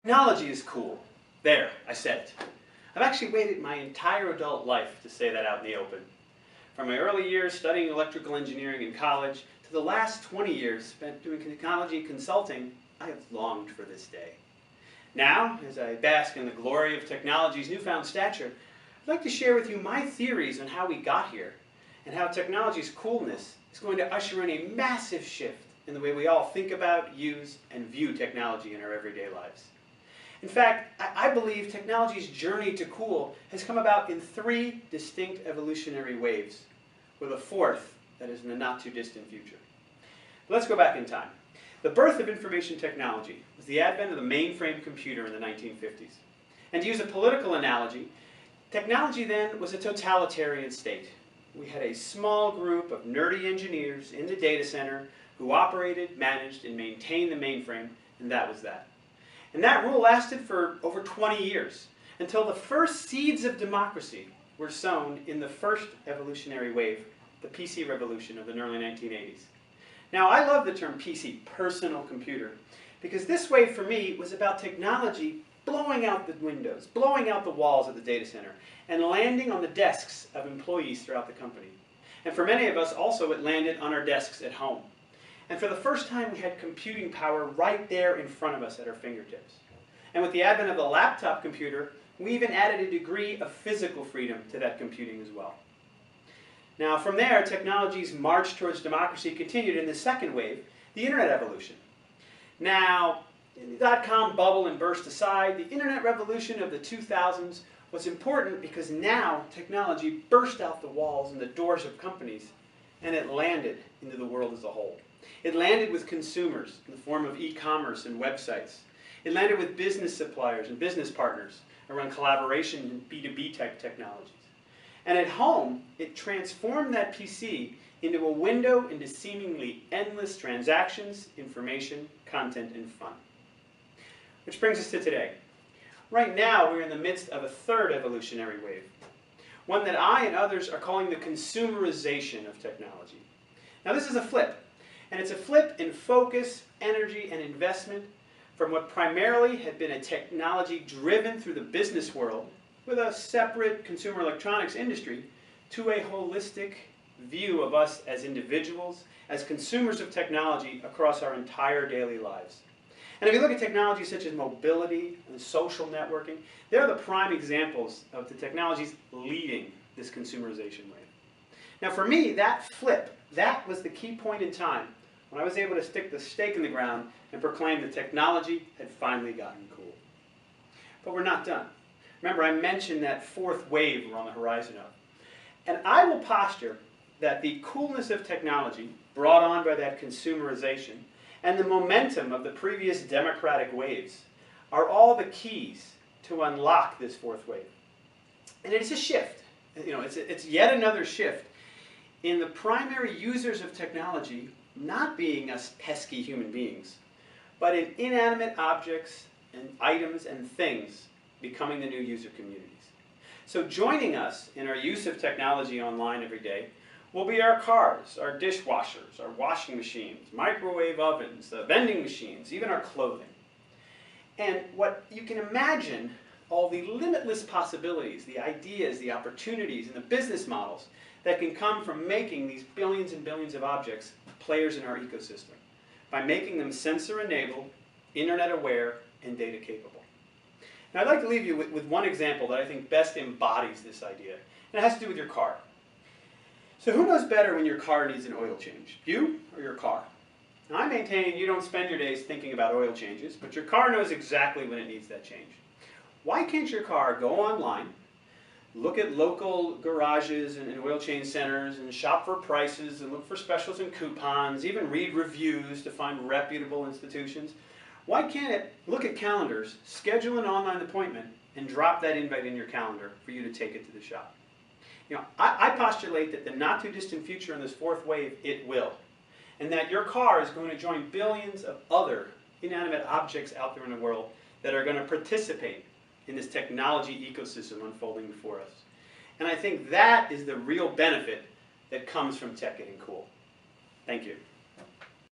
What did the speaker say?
Technology is cool. There, I said it. I've actually waited my entire adult life to say that out in the open. From my early years studying electrical engineering in college to the last 20 years spent doing technology consulting, I have longed for this day. Now, as I bask in the glory of technology's newfound stature, I'd like to share with you my theories on how we got here and how technology's coolness is going to usher in a massive shift in the way we all think about, use, and view technology in our everyday lives. In fact, I believe technology's journey to cool has come about in 3 distinct evolutionary waves, with a 4th that is in the not-too-distant future. But let's go back in time. The birth of information technology was the advent of the mainframe computer in the 1950s. And to use a political analogy, technology then was a totalitarian state. We had a small group of nerdy engineers in the data center who operated, managed, and maintained the mainframe, and that was that. And that rule lasted for over 20 years, until the first seeds of democracy were sown in the first evolutionary wave, the PC revolution of the early 1980s. Now, I love the term PC, personal computer, because this wave for me was about technology blowing out the windows, blowing out the walls of the data center, and landing on the desks of employees throughout the company. And for many of us also, it landed on our desks at home. And for the first time, we had computing power right there in front of us at our fingertips. And with the advent of the laptop computer, we even added a degree of physical freedom to that computing as well. Now, from there, technology's march towards democracy continued in the second wave, the internet evolution. Now, the dot-com bubble and burst aside, the internet revolution of the 2000s was important because now technology burst out the walls and the doors of companies, and it landed into the world as a whole. It landed with consumers in the form of e-commerce and websites. It landed with business suppliers and business partners around collaboration and B2B type technologies. And at home, it transformed that PC into a window into seemingly endless transactions, information, content, and fun. Which brings us to today. Right now, we're in the midst of a 3rd evolutionary wave, one that I and others are calling the consumerization of technology. Now, this is a flip. And it's a flip in focus, energy, and investment from what primarily had been a technology driven through the business world with a separate consumer electronics industry to a holistic view of us as individuals, as consumers of technology across our entire daily lives. And if you look at technologies such as mobility and social networking, they're the prime examples of the technologies leading this consumerization wave. Now for me, that flip, that was the key point in time when I was able to stick the stake in the ground and proclaim that technology had finally gotten cool. But we're not done. Remember, I mentioned that 4th wave we're on the horizon of. And I will posture that the coolness of technology brought on by that consumerization and the momentum of the previous democratic waves are all the keys to unlock this 4th wave. And it's a shift. It's yet another shift in the primary users of technology not being us pesky human beings, but in inanimate objects and items and things becoming the new user communities. So joining us in our use of technology online every day will be our cars, our dishwashers, our washing machines, microwave ovens, vending machines, even our clothing. And what you can imagine, all the limitless possibilities, the ideas, the opportunities, and the business models that can come from making these billions and billions of objects players in our ecosystem by making them sensor-enabled, internet-aware, and data-capable. Now I'd like to leave you with one example that I think best embodies this idea, and it has to do with your car. So who knows better when your car needs an oil change, you or your car? Now I maintain you don't spend your days thinking about oil changes, but your car knows exactly when it needs that change. Why can't your car go online, look at local garages and oil change centers and shop for prices and look for specials and coupons, even read reviews to find reputable institutions? Why can't it look at calendars, schedule an online appointment, and drop that invite in your calendar for you to take it to the shop? I postulate that the not-too-distant future in this 4th wave, it will. And that your car is going to join billions of other inanimate objects out there in the world that are going to participate in this technology ecosystem unfolding before us. And I think that is the real benefit that comes from tech getting cool. Thank you.